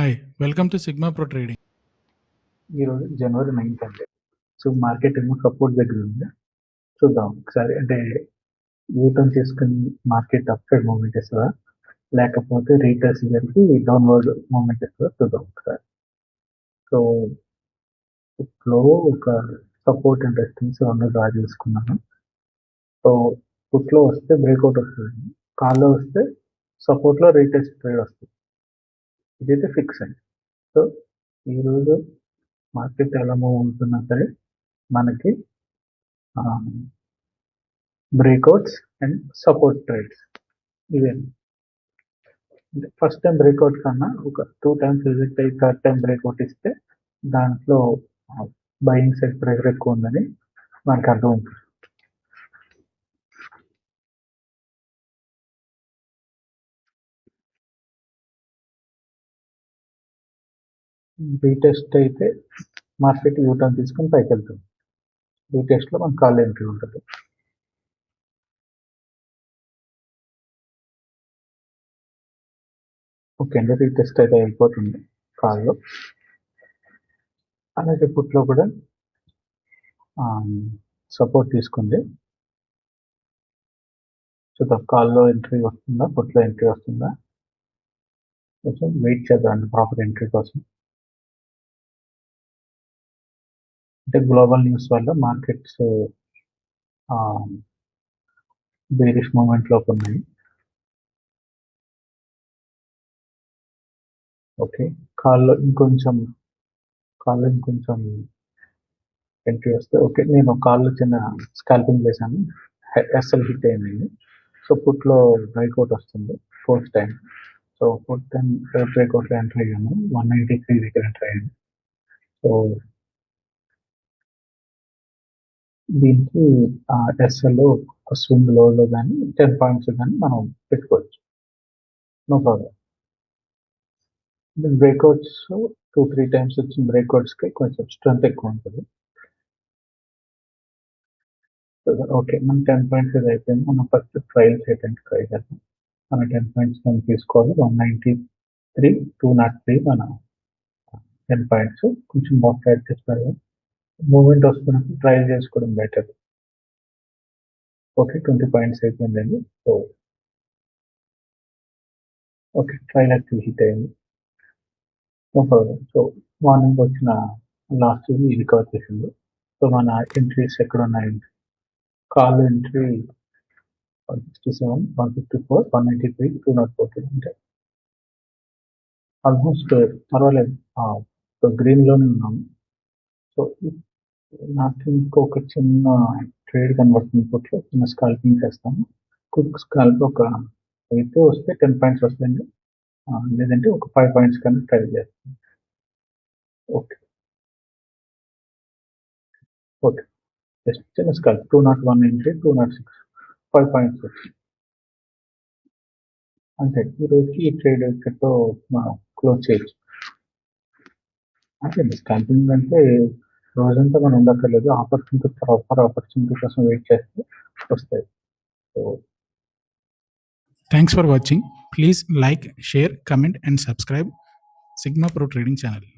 Hi, welcome to sigma pro trading. ఈరోజు జనవరి 9th అండి. So market ఏమో సపోర్ట్ దగ్గర ఉంది. చూద్దాం ఒకసారి, అంటే యూటర్న్ తీసుకుని మార్కెట్ అప్ సైడ్ మూవ్మెంట్ ఇస్తుందా, లేకపోతే రీటర్స్ జరిగి డౌన్వర్డ్ మూవ్మెంట్ ఇస్తుందా చూద్దాం ఒకసారి. సో ఫ్లో ఒక సపోర్ట్ అండ్ రెసిస్టెన్స్ రెండు డ్రా చేసుకున్నాను. సో పుట్లో వస్తే బ్రేక్అవుట్ వస్తుంది, కాల్లో వస్తే సపోర్ట్లో రీటెస్ట్ ట్రేడ్ వస్తుంది. ఇదైతే ఫిక్స్ అండి. సో ఈరోజు మార్కెట్ ఎలా మూవ్ అవుతున్నా సరే మనకి బ్రేక్అవుట్స్ అండ్ సపోర్ట్ ట్రేడ్స్ ఇవే. ఫస్ట్ టైం బ్రేక్అవుట్ కన్నా ఒక 2 times రిజెక్ట్ అయ్యి థర్డ్ టైం బ్రేక్అవుట్ ఇస్తే దాంట్లో బయింగ్ సైడ్ ప్రెషర్ ఎక్కువ ఉందని మనకు అర్థం ఉంటుంది. రీటెస్ట్ అయితే మార్కెట్ యూటర్న్ తీసుకొని పైకి వెళ్తుంది. రీటెస్ట్లో మనకు కాల్ ఎంట్రీ ఉంటుంది. ఓకే అండి, రీటెస్ట్ అయితే అయిపోతుంది కాల్లో. అలాగే పుట్లో కూడా సపోర్ట్ తీసుకుంది. చూద్దాం కాల్లో ఎంట్రీ వస్తుందా, పుట్లో ఎంట్రీ వస్తుందా, కొంచెం వెయిట్ చేద్దాం ప్రాపర్ ఎంట్రీ కోసం. అంటే గ్లోబల్ న్యూస్ వల్ల మార్కెట్స్ బేరిష్ మూమెంట్లోకి ఉన్నాయి. ఓకే, కాల్లో ఇంకొంచెం ఎంట్రీ వస్తే ఓకే. నేను కాల్లో చిన్న స్కాల్పింగ్ చేశాను, ఎస్ఎల్ హిట్ అయింది. సో పుట్లో బ్రేక్అవుట్ వస్తుంది 4th time. So 4th time బ్రేక్అవుట్లో ఎంటర్ అయ్యాను, 193 దగ్గర ఎంటర్ అయ్యాను. సో దీనికి ఎస్ఎల్ ఒక స్వింగ్ లోలో కానీ 10 points కానీ మనం పెట్టుకోవచ్చు, నో ప్రాబ్లం. బ్రేక్అవుట్స్ 2-3 times వచ్చిన బ్రేక్అవుట్స్కి కొంచెం స్ట్రెంత్ ఎక్కువ ఉంటుంది. ఓకే, మన 10 points అయిపోయింది. మనం ఫస్ట్ ట్రయల్ చేయడానికి ట్రై చేద్దాం. మన 10 points మనం తీసుకోవాలి. 193, 203 మన 10 points. కొంచెం బాగా ట్రై చేస్తారు, మూమెంట్ వస్తున్నప్పుడు ట్రయల్ చేసుకోవడం బెటర్. ఓకే, 20 points అయిపోయిందండి. So okay, trial active hit అయింది, నో ప్రాబ్లం. సో మార్నింగ్ వచ్చిన లాస్ట్ రికవర్ చేసింది. సో మన ఎంట్రీస్ ఎక్కడ ఉన్నాయండి, కాల్ ఎంట్రీ 167, 154, 193, 204 అంటే ఆల్మోస్ట్ పర్వాలేదు, గ్రీన్లోనే ఉన్నాము. సో నాకు ఇంకొక చిన్న ట్రేడ్ కనబడుతుంది, పుట్లో చిన్న స్కాల్పింగ్ చేస్తాము. క్విక్ స్కాల్ప్ ఒక అయితే వస్తే 10 points వస్తాయండి, లేదంటే ఒక 5 points కన్నా ట్రై చేస్తాం. ఓకే ఓకే, జస్ట్ చిన్న స్కాల్ప్ 201 ఎంట్రీ, 206, 5 points వచ్చి అంతే. ఈరోజుకి ఈ ట్రేడ్ ఇక్కడతో మనం క్లోజ్ చేయొచ్చు. అంటే స్కాల్పింగ్ అంటే రోజంతా మనం ఉండక్కర్లేదు, ఆపర్చునిటీ ప్రాపర్ ఆపర్చునిటీ కోసం వెయిట్ చేస్తే వస్తాయి. So thanks for watching. Please like, share, comment and subscribe sigma pro trading channel.